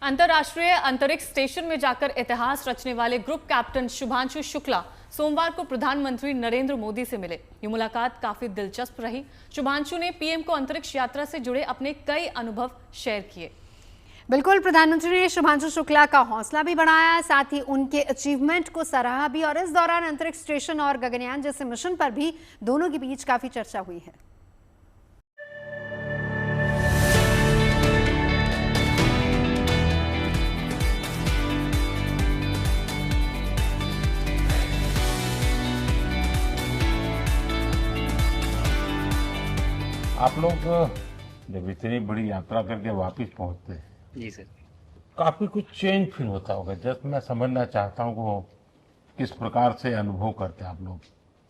अंतर्राष्ट्रीय अंतरिक्ष स्टेशन में जाकर इतिहास रचने वाले ग्रुप कैप्टन शुभांशु शुक्ला सोमवार को प्रधानमंत्री नरेंद्र मोदी से मिले। ये मुलाकात काफी दिलचस्प रही। शुभांशु ने पीएम को अंतरिक्ष यात्रा से जुड़े अपने कई अनुभव शेयर किए। बिल्कुल, प्रधानमंत्री ने शुभांशु शुक्ला का हौसला भी बढ़ाया, साथ ही उनके अचीवमेंट को सराहा भी। और इस दौरान अंतरिक्ष स्टेशन और गगनयान जैसे मिशन पर भी दोनों के बीच काफी चर्चा हुई है। आप लोग जब इतनी बड़ी यात्रा करके वापस पहुंचते हैं, जी सर, काफी कुछ चेंज फील होता होगा। जस्ट मैं समझना चाहता हूँ वो किस प्रकार से अनुभव करते हैं आप लोग।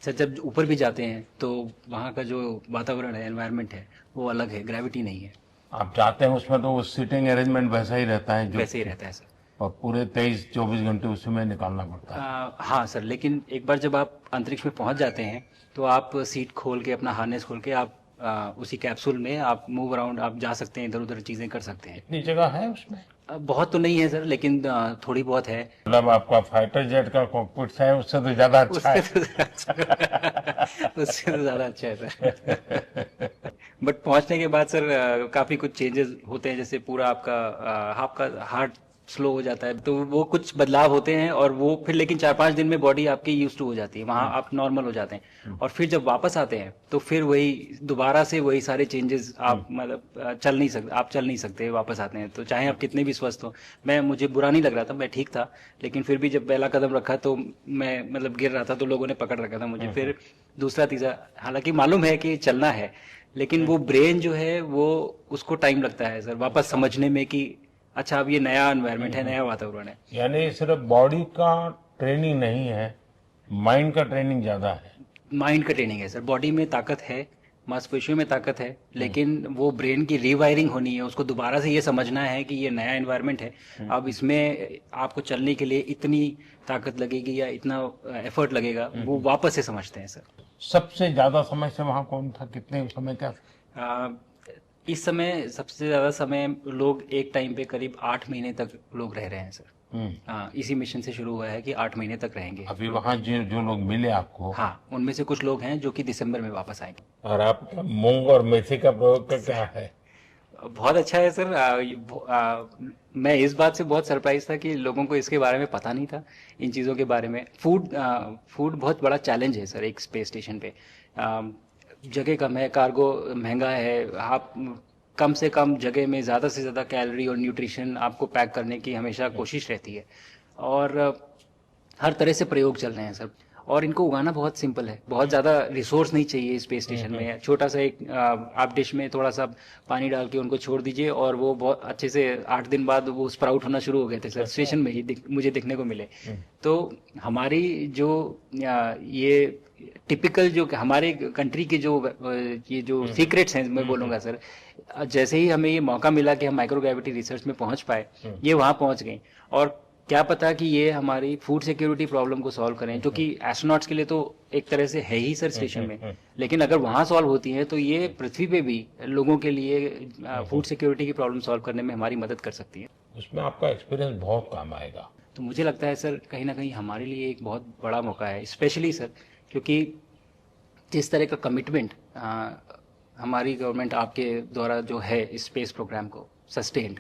सर जब ऊपर भी जाते हैं तो वहाँ का जो वातावरण है, एनवायरनमेंट है, वो अलग है, ग्रेविटी नहीं है। आप जाते हैं उसमें तो वो सीटिंग अरेंजमेंट वैसा ही रहता है जो वैसे ही रहता है सर, और पूरे 23-24 घंटे उसमें निकालना पड़ता है। हाँ सर, लेकिन एक बार जब आप अंतरिक्ष में पहुँच जाते हैं तो आप सीट खोल के, अपना हार्नेस खोल के, आप उसी कैप्सूल में आप मूव अराउंड, आप जा सकते हैं, इधर उधर चीजें कर सकते हैं। इतनी जगह है उसमें? बहुत तो नहीं है सर, लेकिन थोड़ी बहुत है। मतलब आपका फाइटर जेट का कॉकपिट है, उससे तो ज्यादा अच्छा है। उससे तो ज्यादा अच्छा है सर। बट पहुंचने के बाद सर काफी कुछ चेंजेस होते हैं, जैसे पूरा आपका हार्ट स्लो हो जाता है, तो वो कुछ बदलाव होते हैं। और वो फिर लेकिन 4-5 दिन में बॉडी आपकी यूज टू हो जाती है, वहाँ आप नॉर्मल हो जाते हैं। और फिर जब वापस आते हैं तो फिर वही दोबारा से वही सारे चेंजेस आप मतलब चल नहीं सकते वापस आते हैं तो, चाहे आप कितने भी स्वस्थ हो। मुझे बुरा नहीं लग रहा था, मैं ठीक था, लेकिन फिर भी जब पहला कदम रखा तो मैं मतलब गिर रहा था तो लोगों ने पकड़ रखा था मुझे। फिर दूसरा तीसरा, हालांकि मालूम है कि चलना है, लेकिन वो ब्रेन जो है वो उसको टाइम लगता है सर वापस समझने में कि अच्छा अब ये नया एनवायरनमेंट है, नया वातावरण है। यानी सिर्फ बॉडी का ट्रेनिंग नहीं है, माइंड का ट्रेनिंग ज्यादा है। माइंड का ट्रेनिंग है सर, बॉडी में ताकत है, मांसपेशियों में ताकत है, लेकिन वो ब्रेन की रीवायरिंग होनी है, उसको दोबारा से ये समझना है कि ये नया एनवायरनमेंट है। अब इसमें आपको चलने के लिए इतनी ताकत लगेगी या इतना एफर्ट लगेगा, वो वापस से समझते हैं सर। सबसे ज्यादा समय से वहाँ कौन था, कितने समय का? इस समय सबसे ज्यादा समय लोग एक टाइम पे करीब 8 महीने तक लोग रह रहे हैं सर। हाँ, इसी मिशन से शुरू हुआ है कि 8 महीने तक रहेंगे। अभी वहाँ जो लोग मिले आपको? हाँ, उनमें से कुछ लोग हैं जो कि दिसंबर में वापस आएंगे। और आपका मूंग और मेथी का प्रयोग का क्या है? बहुत अच्छा है सर। मैं इस बात से बहुत सरप्राइज था कि लोगों को इसके बारे में पता नहीं था, इन चीज़ों के बारे में। फूड बहुत बड़ा चैलेंज है सर एक स्पेस स्टेशन पे। जगह कम है, कार्गो महंगा है, आप कम से कम जगह में ज़्यादा से ज़्यादा कैलोरी और न्यूट्रिशन आपको पैक करने की हमेशा कोशिश रहती है। और हर तरह से प्रयोग चल रहे हैं सर, और इनको उगाना बहुत सिंपल है, बहुत ज़्यादा रिसोर्स नहीं चाहिए स्पेस स्टेशन में। छोटा सा एक आप डिश में थोड़ा सा पानी डाल के उनको छोड़ दीजिए और वो बहुत अच्छे से 8 दिन बाद वो स्प्राउट होना शुरू हो गए थे सर, स्टेशन में ही मुझे देखने को मिले। तो हमारी जो ये टिपिकल जो हमारे कंट्री के ये जो सीक्रेट्स हैं, मैं बोलूँगा सर, जैसे ही हमें ये मौका मिला कि हम माइक्रोग्रेविटी रिसर्च में पहुंच पाए, ये वहाँ पहुंच गए। और क्या पता कि ये हमारी फूड सिक्योरिटी प्रॉब्लम को सॉल्व करें, जो कि एस्ट्रोनॉट्स के लिए तो एक तरह से है ही सर स्टेशन में, लेकिन अगर वहाँ सॉल्व होती है तो ये पृथ्वी पे भी लोगों के लिए फूड सिक्योरिटी की प्रॉब्लम सॉल्व करने में हमारी मदद कर सकती है। उसमें आपका एक्सपीरियंस बहुत काम आएगा। तो मुझे लगता है सर कहीं ना कहीं हमारे लिए एक बहुत बड़ा मौका है, स्पेशली सर क्योंकि जिस तरह का कमिटमेंट हमारी गवर्नमेंट आपके द्वारा जो है स्पेस प्रोग्राम को, sustained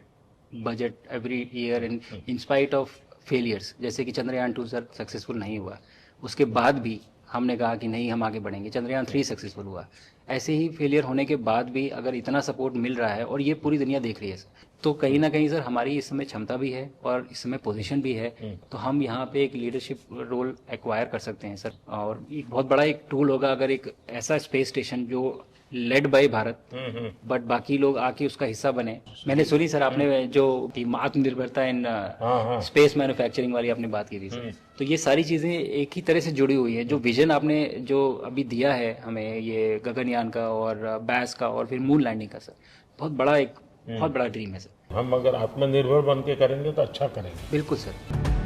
budget every year in spite of failures, जैसे कि चंद्रयान 2 सर सक्सेसफुल नहीं हुआ, उसके बाद भी हमने कहा कि नहीं हम आगे बढ़ेंगे, चंद्रयान 3 सक्सेसफुल हुआ। ऐसे ही फेलियर होने के बाद भी अगर इतना सपोर्ट मिल रहा है और ये पूरी दुनिया देख रही है सर, तो कहीं ना कहीं सर हमारी इस समय क्षमता भी है और इस समय पोजीशन भी है, तो हम यहाँ पे एक लीडरशिप रोल एक्वायर कर सकते हैं सर। और एक बहुत बड़ा एक टूल होगा अगर एक ऐसा स्पेस स्टेशन जो लेड बाय भारत बट बाकी लोग आके उसका हिस्सा बने। मैंने सुनी सर आपने जो आत्मनिर्भरता इन स्पेस मैन्युफैक्चरिंग वाली आपने बात की थी सर, तो ये सारी चीजें एक ही तरह से जुड़ी हुई है। जो विजन आपने जो अभी दिया है हमें, ये गगनयान का और बैस का और फिर मून लैंडिंग का सर, बहुत बड़ा ड्रीम है सर। हम अगर आत्मनिर्भर बन के करेंगे तो अच्छा करेंगे। बिल्कुल सर।